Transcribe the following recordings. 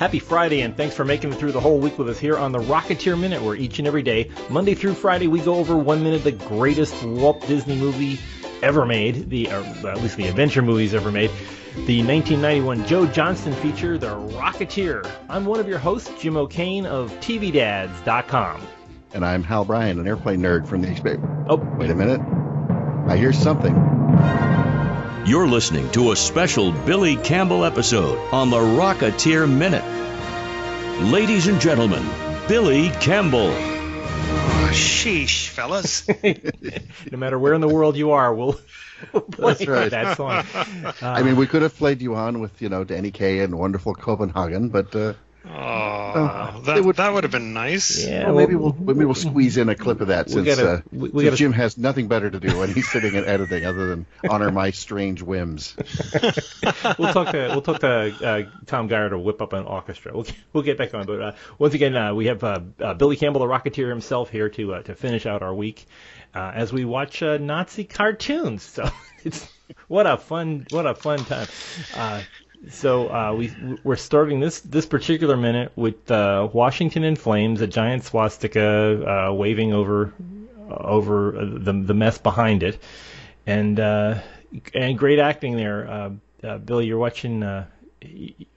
Happy Friday, and thanks for making it through the whole week with us here on the Rocketeer Minute, where each and every day, Monday through Friday, we go over 1 minute the greatest Walt Disney movie ever made, at least the adventure movies ever made, the 1991 Joe Johnston feature, The Rocketeer. I'm one of your hosts, Jim O'Kane of TVDads.com. And I'm Hal Bryan, an airplane nerd from the newspaper. Oh, wait a minute. I hear something. You're listening to a special Billy Campbell episode on the Rocketeer Minute. Ladies and gentlemen, Billy Campbell. Oh, sheesh, fellas. No matter where in the world you are, we'll play That's right. that song. I mean, we could have played you on with, Danny Kaye and Wonderful Copenhagen, but that would have been nice. Yeah, maybe we'll squeeze in a clip of that since Jim has nothing better to do when he's sitting and editing other than honor my strange whims. We'll talk to Tom Geyer to whip up an orchestra. We'll get back on. But once again, we have Billy Campbell, the Rocketeer himself, here to finish out our week as we watch Nazi cartoons. So it's what a fun time. So we're starting this particular minute with Washington in flames, a giant swastika waving over the mess behind it, and great acting there. Billy, you're watching.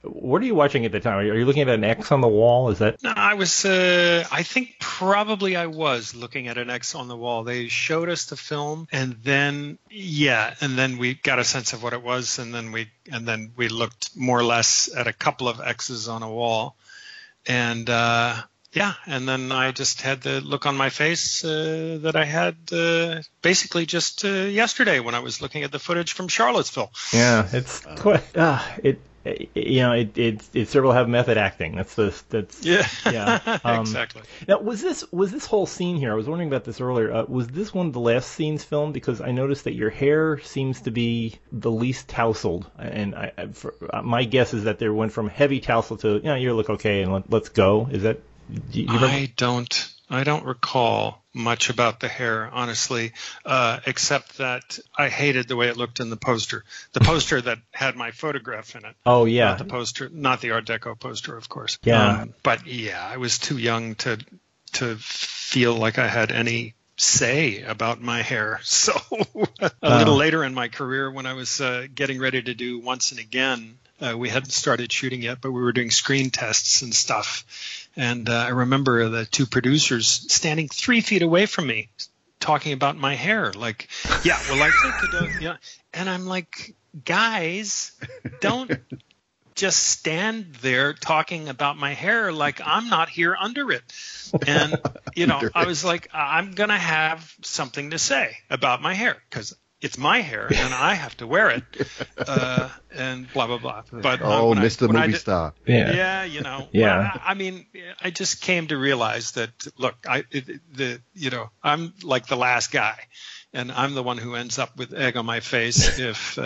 What are you watching at the time? Are you looking at an X on the wall? Is that? No, I was. I think probably I was looking at an X on the wall. They showed us the film, and then we got a sense of what it was, and then we looked more or less at a couple of X's on a wall, and and then I just had the look on my face that I had basically just yesterday when I was looking at the footage from Charlottesville. Yeah, it's quite. It's several have method acting. That's exactly. Now, was this whole scene here? I was wondering about this earlier. Was this one of the last scenes filmed? Because I noticed that your hair seems to be the least tousled, and my guess is that they went from heavy tousle to you look okay and let's go. Is that? Do you remember? I don't recall much about the hair, honestly, except that I hated the way it looked in the poster. The poster that had my photograph in it. Oh, yeah. Not the Art Deco poster, of course. Yeah. But I was too young to feel like I had any say about my hair. So a little later in my career, when I was getting ready to do Once and Again, we hadn't started shooting yet, but we were doing screen tests and stuff. And I remember the two producers standing 3 feet away from me talking about my hair. Like, I think it And I'm like, guys, don't just stand there talking about my hair like I'm not here under it. And, I was like, I'm going to have something to say about my hair because it's my hair and I have to wear it, and blah, blah, blah. But Mr. Movie Star. Yeah. Yeah. I mean, I just came to realize that, look, I'm like the last guy. And I'm the one who ends up with egg on my face if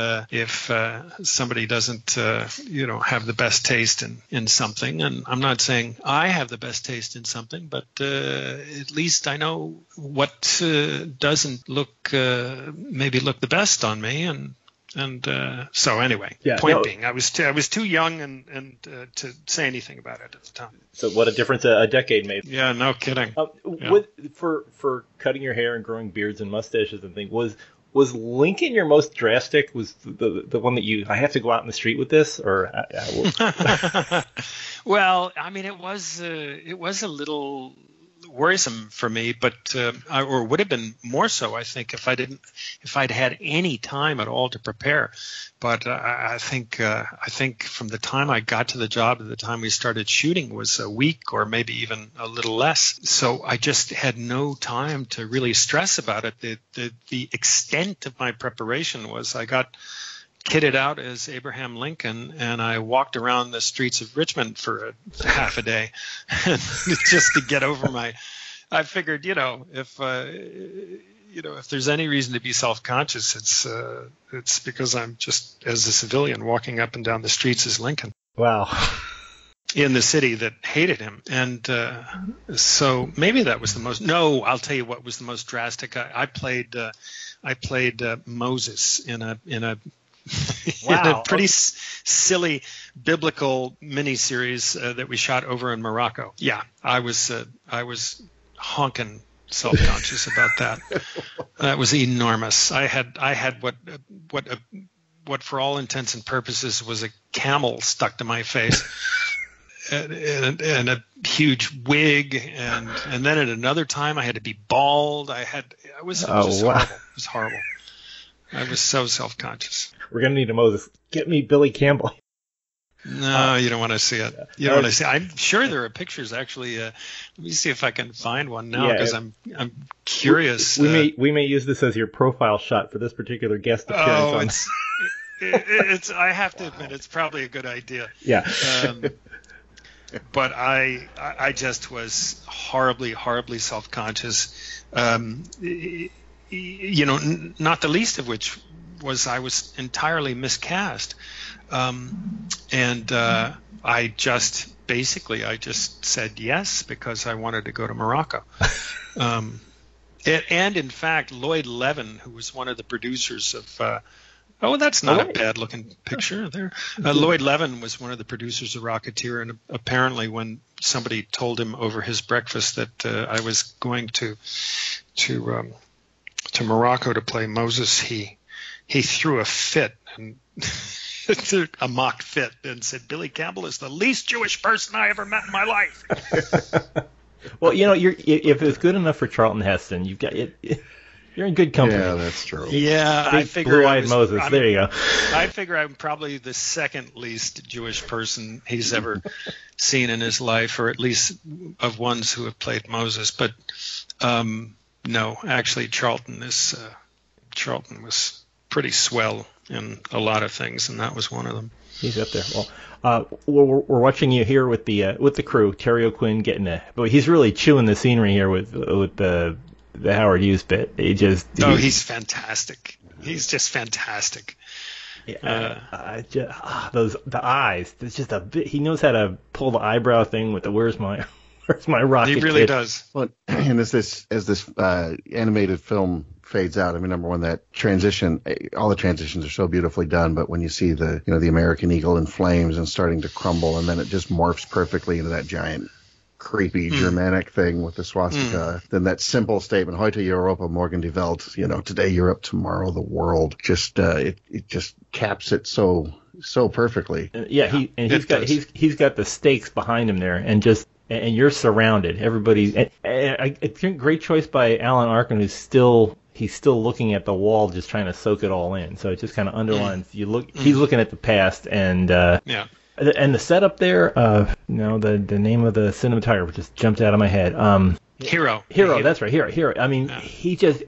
somebody doesn't, have the best taste in something. And I'm not saying I have the best taste in something, but at least I know what doesn't maybe look the best on me. And so anyway, point being, I was too young and to say anything about it at the time. So what a difference a decade made. Yeah, no kidding. For cutting your hair and growing beards and mustaches and things, was Lincoln your most drastic? Was the one that I have to go out in the street with this, or? Well, I mean, it was a little worrisome for me, but or would have been more so, I think, if I'd had any time at all to prepare. But I think from the time I got to the job to the time we started shooting was a week or maybe even a little less. So I just had no time to really stress about it. The extent of my preparation was I got kitted out as Abraham Lincoln, and I walked around the streets of Richmond for half a day just to get over my. I figured, if there's any reason to be self-conscious, it's because I'm just as a civilian walking up and down the streets as Lincoln. Wow. In the city that hated him, and so maybe that was the most. No, I'll tell you what was the most drastic. I played Moses in a Wow. In a pretty silly biblical miniseries that we shot over in Morocco. Yeah, I was honking self-conscious about that. That was enormous. I had what for all intents and purposes was a camel stuck to my face. And a huge wig, and then at another time I had to be bald. It was horrible. It was horrible. I was so self-conscious. We're gonna need a Moses. Get me Billy Campbell. No, you don't want to see it. You don't want to see it. I'm sure there are pictures actually. Let me see if I can find one now because I'm curious. We may use this as your profile shot for this particular guest appearance. It's I have to admit it's probably a good idea. Yeah. But I just was horribly self-conscious. Not the least of which was I was entirely miscast. And I just said yes because I wanted to go to Morocco. And in fact, Lloyd Levin, who was one of the producers of that's not a bad-looking picture there. Lloyd Levin was one of the producers of Rocketeer, and apparently when somebody told him over his breakfast that I was going to Morocco to play Moses, he threw a fit, and a mock fit, and said, "Billy Campbell is the least Jewish person I ever met in my life." Well, if it's good enough for Charlton Heston, you've got it. You're in good company. Yeah, that's true. Yeah, I figure blue-eyed Moses. There you go. I figure I'm probably the second least Jewish person he's ever seen in his life, or at least of ones who have played Moses. But no, actually, Charlton was pretty swell in a lot of things, and that was one of them. He's up there. Well, we're watching you here with the crew. Terry O'Quinn but he's really chewing the scenery here with the Howard Hughes bit. He's fantastic. He's just fantastic. Yeah, the eyes. There's just a bit. He knows how to pull the eyebrow thing with the where's my rocket? He really does. Well, and as this animated film fades out, I mean, number one, that transition, all the transitions are so beautifully done, but when you see the American eagle in flames and starting to crumble, and then it just morphs perfectly into that giant creepy Germanic thing with the swastika, then that simple statement, Heute Europa, Morgen die Welt, today Europe, tomorrow the world, just it just caps it so perfectly. He's got the stakes behind him there, and you're surrounded. Everybody, a great choice by Alan Arkin, he's still looking at the wall, just trying to soak it all in. So it just kind of underlines. He's looking at the past, and and the setup there. The name of the cinematographer just jumped out of my head. Hero. That's right. Hero. I mean,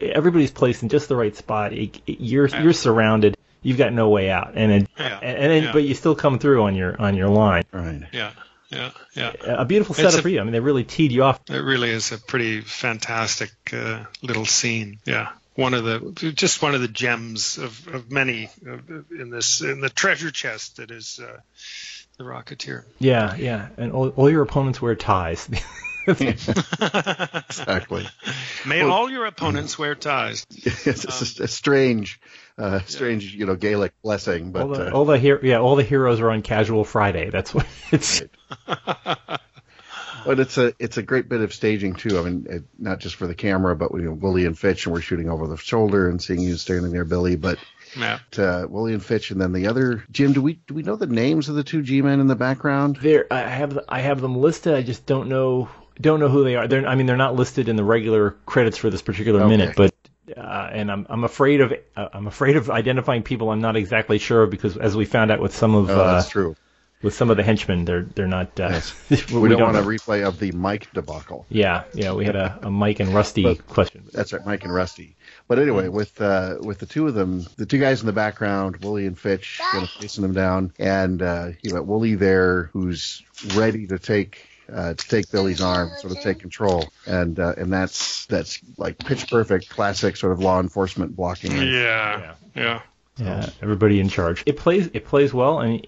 everybody's placed in just the right spot. You're surrounded. You've got no way out, but you still come through on your line. Right. Yeah. A beautiful setup for you. I mean, they really teed you off. It really is a pretty fantastic little scene. Yeah. One of the gems of many in the treasure chest that is the Rocketeer. Yeah, and all your opponents wear ties. Exactly. May all your opponents wear ties. It's a strange, Gaelic blessing, but all the heroes are on Casual Friday. That's what it's. But it's a great bit of staging too. I mean, not just for the camera, but Wooly and Fitch, and we're shooting over the shoulder and seeing you standing there, Billy. But Wooly and Fitch, and then the other Jim. Do we know the names of the two G-men in the background? I have them listed. I just don't know who they are. They're not listed in the regular credits for this particular minute, but. And I'm afraid of identifying people I'm not exactly sure of, because as we found out with some of that's true. With some of the henchmen, they're not. Yes. we don't want a replay of the Mike debacle. Yeah, we had a Mike and Rusty question. That's right, Mike and Rusty. But anyway, with the two of them, the two guys in the background, Wooly and Fitch, facing them down, and you got Wooly there, who's ready to take Billy's arm, sort of take control, and that's like pitch perfect, classic sort of law enforcement blocking. Yeah. Yeah, everybody in charge. It plays well, and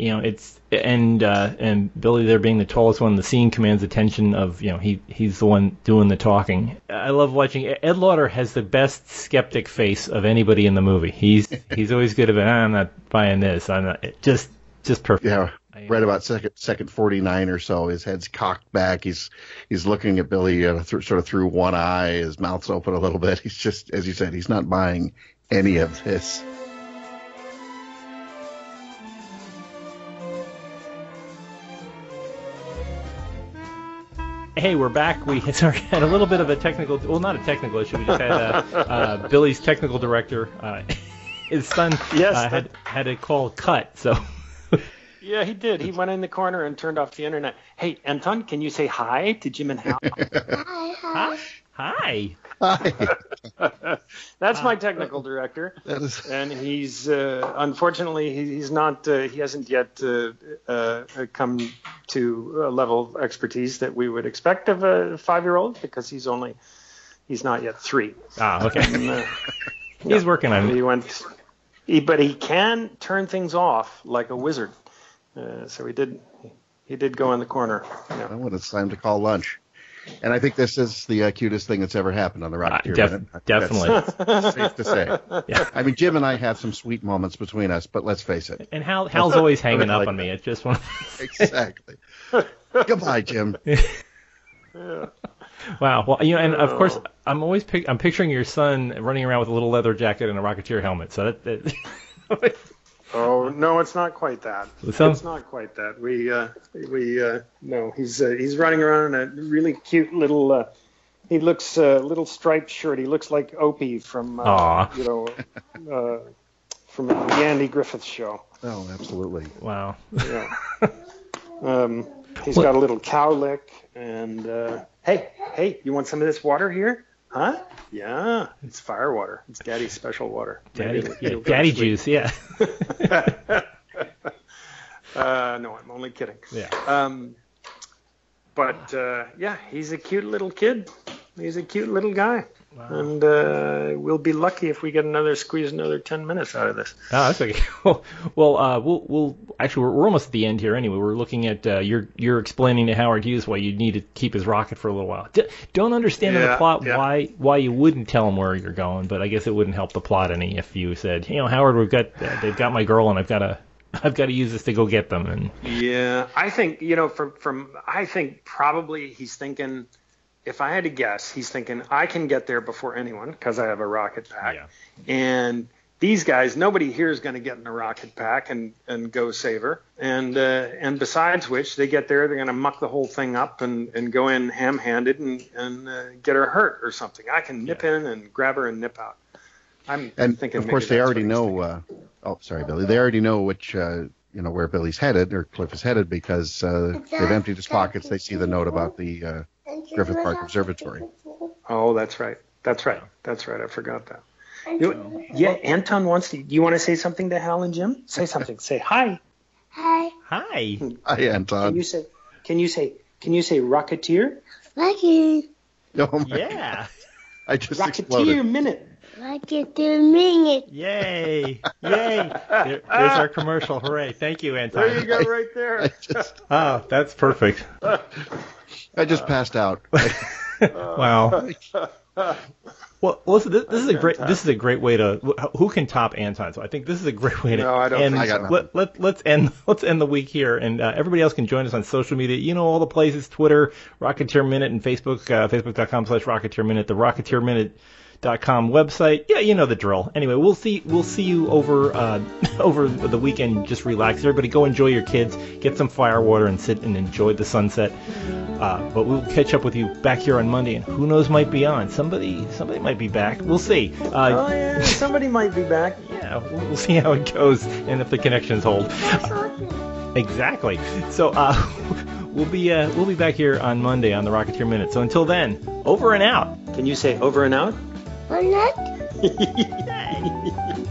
and Billy there being the tallest one in the scene commands attention of, he's the one doing the talking. I love watching. Ed Lauder has the best skeptic face of anybody in the movie. He's always good about, I'm not buying this. I'm not, just perfect. Yeah. Right about second 49 or so, his head's cocked back. He's looking at Billy sort of through one eye. His mouth's open a little bit. He's just, as you said, he's not buying any of this. Hey, we're back. We had a little bit of a technical, well, not a technical issue. We just had Billy's technical director, his son, had a call cut. So. Yeah, he did. He went in the corner and turned off the internet. Hey, Anton, can you say hi to Jim and Hal? Hi. That's my technical director, and he's unfortunately he's not. He hasn't yet come to a level of expertise that we would expect of a 5-year-old, because he's not yet 3. Ah, okay. And, he's working on it. But he can turn things off like a wizard. So he did go in the corner. Yeah. Well, it's time to call lunch. And I think this is the cutest thing that's ever happened on the Rocketeer Minute. Definitely. That's safe to say. Yeah. I mean, Jim and I have some sweet moments between us, but let's face it. And Hal's always hanging up on me. It's just one. Exactly. Goodbye, Jim. Yeah. Wow. Well, and of course, I'm picturing your son running around with a little leather jacket and a Rocketeer helmet. So that Oh no, it's not quite that. It's not quite that. No, he's running around in a really cute little. He looks little striped shirt. He looks like Opie from from the Andy Griffith Show. Oh, absolutely. Wow. Yeah. He's got a little cowlick, and hey, you want some of this water here? Huh? Yeah, it's fire water. It's Daddy's special water. Daddy juice, yeah. No, I'm only kidding. Yeah. But he's a cute little kid. He's a cute little guy. Wow. And we'll be lucky if we get squeeze another 10 minutes out of this. Oh, that's okay. We'll actually we're almost at the end here anyway. We're looking at you're explaining to Howard Hughes why you need to keep his rocket for a little while. Don't understand in the plot why you wouldn't tell him where you're going, but I guess it wouldn't help the plot any if you said, Howard, they've got my girl and I've got to use this to go get them. And yeah, I think I think probably he's thinking. If I had to guess, he's thinking, I can get there before anyone because I have a rocket pack. Yeah. And these guys, nobody here is going to get in a rocket pack and go save her. And besides which, they get there, they're going to muck the whole thing up and go in ham-handed and get her hurt or something. I can nip in and grab her and nip out. I'm thinking. Of course, they already know. Sorry, Billy. They already know which. Where Billy's headed or Cliff is headed because they've emptied his pockets. They see the note about the Griffith Park Observatory. Oh, that's right. I forgot that. Anton wants to. You want to say something to Hal and Jim? Say something. Say hi. Hi. Hi, Anton. Can you say Rocketeer? Rocketeer. Oh my yeah. I just Rocketeer exploded. Minute. Rocketeer Minute. Yay. There's our commercial. Hooray. Thank you, Anton. There you go, right there. Oh, that's perfect. I just passed out. Wow. Well, listen. This is a great way to. Who can top Anton? So I think this is a great way to. No, I don't end. think so. Let's end the week here, and everybody else can join us on social media. All the places: Twitter, Rocketeer Minute, and Facebook. Facebook.com/Rocketeer Minute. The Rocketeer Minute.com website. Yeah, you know the drill. Anyway, we'll see you over the weekend. Just relax. Everybody go enjoy your kids. Get some fire water and sit and enjoy the sunset. But we'll catch up with you back here on Monday, and who knows might be on. Somebody might be back. We'll see. Somebody might be back. Yeah, we'll see how it goes and if the connections hold. Exactly. So we'll be back here on Monday on the Rocketeer Minute. So until then, over and out. Can you say over and out? Or not? Yay.